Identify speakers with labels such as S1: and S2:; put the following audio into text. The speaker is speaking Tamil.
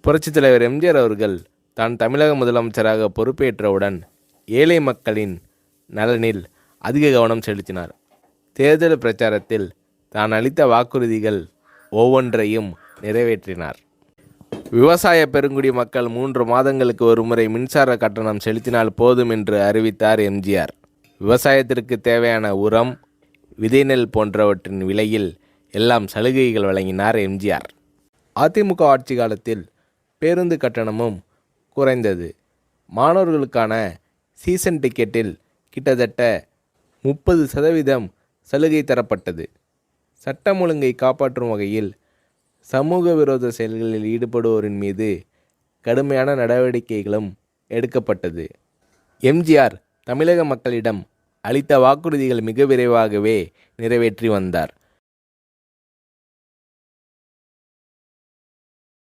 S1: புரட்சித் தலைவர் எம்ஜிஆர் அவர்கள் தான் தமிழக முதலமைச்சராக பொறுப்பேற்றவுடன் ஏழை மக்களின் நலனில் அதிக கவனம் செலுத்தினார். தேர்தல் பிரச்சாரத்தில் தான் அளித்த வாக்குறுதிகள் ஒவ்வொன்றையும் நிறைவேற்றினார். விவசாய பெருங்குடி மக்கள் 3 மாதங்களுக்கு ஒருமுறை மின்சார கட்டணம் செலுத்தினால் போதும் என்று அறிவித்தார் எம்ஜிஆர். விவசாயத்திற்கு தேவையான உரம், விதை நெல் போன்றவற்றின் விலையில் எல்லாம் சலுகைகள் வழங்கினார் எம்ஜிஆர். அதிமுக ஆட்சி காலத்தில் பேருந்து கட்டணமும் குறைந்தது. மாணவர்களுக்கான சீசன் டிக்கெட்டில் கிட்டத்தட்ட 30% சலுகை தரப்பட்டது. சட்டம் ஒழுங்கை காப்பாற்றும் வகையில் சமூக விரோத செயல்களில் ஈடுபடுவோரின் மீது கடுமையான நடவடிக்கைகளும் எடுக்கப்பட்டது. எம்ஜிஆர் தமிழக மக்களிடம் அளித்த வாக்குறுதிகள் மிக விரைவாகவே நிறைவேற்றி வந்தார்.